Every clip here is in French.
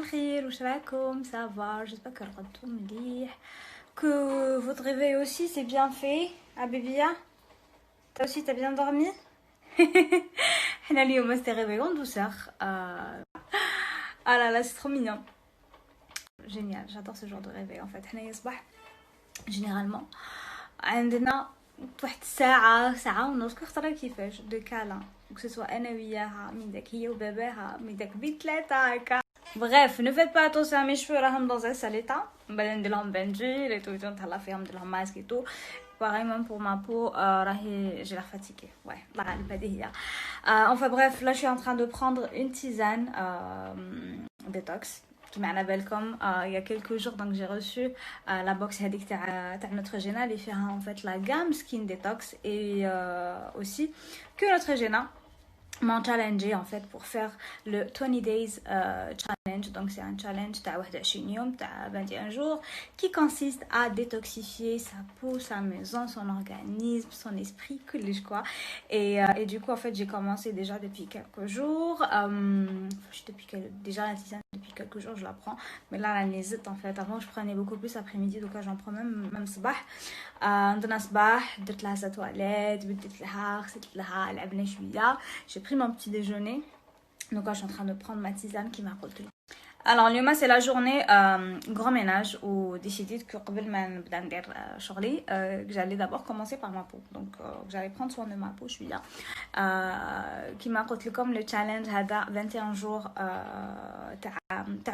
الخير واش راكم سافا j'espère que راكم مليح que votre réveil aussi c'est bien fait Abibia toi aussi t'as bien dormi حنا اليوم c'était réveil en douceur ah là là c'est trop mignon génial j'adore ce genre de réveil en fait حنا يصبح généralement عندنا واحد ساعة ونص كنختار كيفاش دو كالان que ce soit انا وياها من داك هي وباباها من داك بثلاثة هكا. Bref, ne faites pas attention à mes cheveux, راهم dans un sale état. بعدين ندير لهم بنجيل et tout نتهلا فيهم ندير لهم ماسك et tout. Pareil même pour ma peau, راهي j'ai l'air fatiguée. Ouais, la غالب هذه هي. Enfin bref, là je suis en train de prendre une tisane détox. Qui m'a بالكم il y a quelques jours donc j'ai reçu la box هذيك تاع Neutrogena اللي فيها en fait la gamme skin detox et aussi que Neutrogena m'ont challengé en fait pour faire le 20 days challenge. Donc c'est un challenge تاع 21 يوم تاع 21 jours qui consiste à détoxifier sa peau, sa maison, son organisme, son esprit, كلش quoi. Et du coup en fait j'ai commencé déjà depuis quelques jours déjà la tisane depuis quelques jours je la prends, mais là la n'hésite en fait. Avant je prenais beaucoup plus après-midi, donc là j'en prends même صباح. عندنا صباح درت لها sa toilette بديت لها غسلت لها لعبنا شويه. J'ai pris mon petit déjeuner, donc là je suis en train de prendre ma tisane qui m'a coûté. Alors اليوم c'est la journée grand ménage où décidé que قبل ما نبدا ندير شغلي que j'allais d'abord commencer par ma peau, donc j'allais prendre soin de ma peau شويه. كيما قلت لكم le challenge هذا 21 jours تاع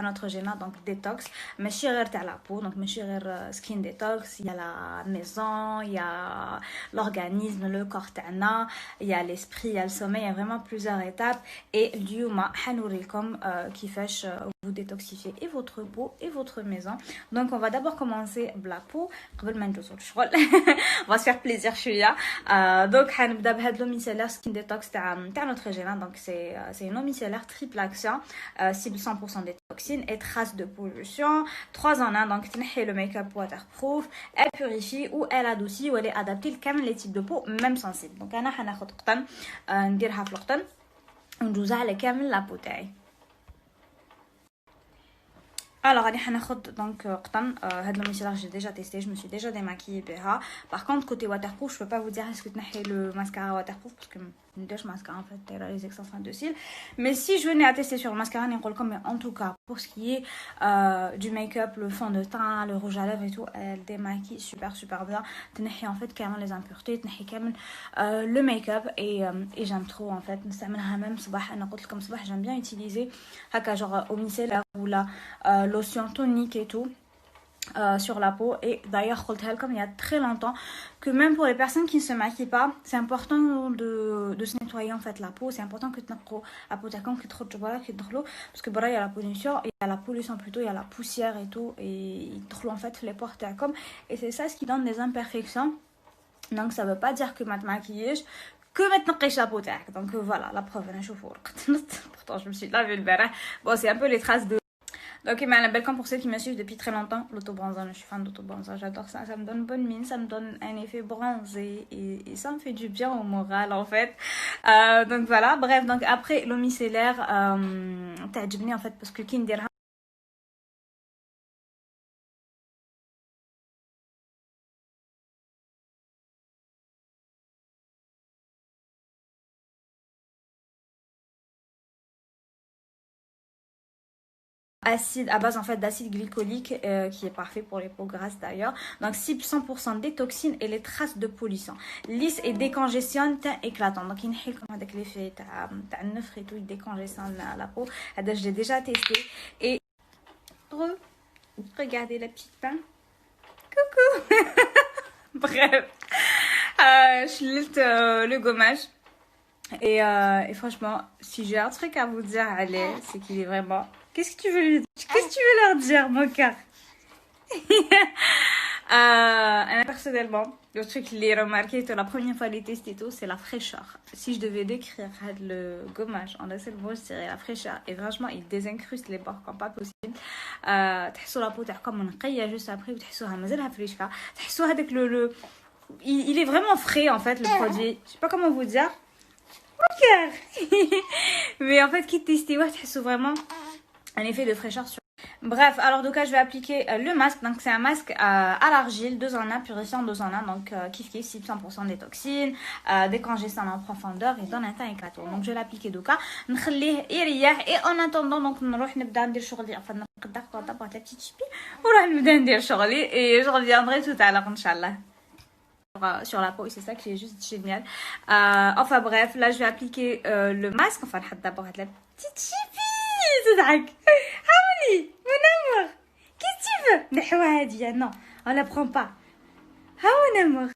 Neutrogena donc détox ماشي غير تاع la peau, donc ماشي غير skin detox, il y a la maison, il y a l'organisme, le corps تاعنا, il y a l'esprit, il y a le sommeil, il y a vraiment plusieurs étapes. Et اليوم حنوريكم كيفاش vous détoxifiez et votre peau et votre maison. Donc on va d'abord commencer la peau قبل ما ندوزو للشغل. On va se faire plaisir شويه. Donc حنبدا بهاد لو ميسيلر سكين ديتوكس تاع Neutrogena. Donc c'est une eau micellaire triple action, cible 100% des toxines et traces de pollution, 3 en 1. donc تنحي le make-up waterproof, elle purifie ou elle adoucit ou elle est adaptée لكامل les types de peau même sensible. donc انا حناخد قطن نديرها في القطن وندوزها على كامل la peau تاعي. Alors, on va donc قطن هاد le micellar j'ai déjà testé, je me suis déjà démaquillée بها. Par contre côté waterproof, je peux pas vous dire est-ce que تنحي le mascara waterproof parce que نديرش mascara en fait les extensions de cils. Mais si je venais à tester sur le mascara نقول لكم, mais en tout cas pour ce qui est du make-up, le fond de teint, le rouge à lèvres et tout, elle démaquille super bien. تنحي en fait carrément les impuretés, تنحي كامل le make-up et j'aime trop en fait. نستعملها même صباح. انا قلت لكم صباح j'aime bien utiliser هكا genre au micellaire ou la lotion tonique et tout sur la peau. Et d'ailleurs il y a très longtemps que même pour les personnes qui ne se maquillent pas, c'est important de se nettoyer en fait la peau. C'est important que tu la peau تاعكم كي تخرجوا برا كي تدخلوا, parce que برا il y a la pollution, et il y a la pollution plutôt, il y a la poussière et tout, et يدخلوا en fait les pores تاعكم, et c'est ça ce qui donne des imperfections. Donc ça veut pas dire que ما تماكييش que ما تنقيش la peau تاعك. donc voilà la preuve انا شوفوا رقدت pourtant je me suis lavée البارح. Bon c'est un peu les traces de. Donc ma belle comme pour ceux qui me suivent depuis très longtemps, l'autobronzage, je suis fan d'autobronzage, j'adore ça, ça me donne bonne mine, ça me donne un effet bronzé et ça me fait du bien au moral en fait. Donc voilà, bref, donc après l'eau micellaire تعجبني en fait parce que كي نديرها acide à base en fait d'acide glycolique qui est parfait pour les peaux grasses d'ailleurs. Donc cible 100% des toxines et les traces de pollution, lisse et décongestionne, teint éclatant. donc ينحي لكم هذاك l'effet تاع النفخ et tout, il décongestionne la peau. هذا je l'ai déjà testé et regardez la petite pain. Coucou. Bref, je le gommage. Et franchement, si j'ai un truc à vous dire, allez, c'est qu'il est vraiment. Qu'est-ce que tu veux lui dire? Qu'est-ce que tu veux leur dire, mon cœur? Personnellement, le truc que j'ai remarqué la première fois les tests et tout, c'est la fraîcheur. Si je devais décrire le gommage en un seul mot, je dirais la fraîcheur. Et franchement, il désincruste les pores comme pas possible. تحسوا la peau تاعكم نقيه juste après, وتحسوها مازالها فريشكا. تحسوا هذاك il est vraiment frais en fait le produit. Je sais pas comment vous dire. Mon cœur. Mais en fait, qui testait, ouais, تحسوا vraiment un effet de fraîcheur sur Bref, alors donc là, je vais appliquer le masque. Donc, c'est un masque à l'argile, 2 en 1, purifiant 2 en 1. Donc, kiff kiff, 100% des toxines, décongestant en profondeur et donne un teint éclatant. Donc, je vais l'appliquer donc là. نخليه يريح. Et en attendant, donc, نروح نبدا ندير شغلي. Enfin, نقدر d'abord la petite chipi. ونروح نبدا ندير شغلي. Et je reviendrai tout à l'heure, Inch'Allah. Sur la peau, c'est ça qui est juste génial. Enfin bref, là je vais appliquer le masque. Enfin, d'abord la petite chipi. تضحك. حاولي mon amour. Qu'est-ce que tu veux? نحوها هادية. Non, on la prend pas. ها mon amour.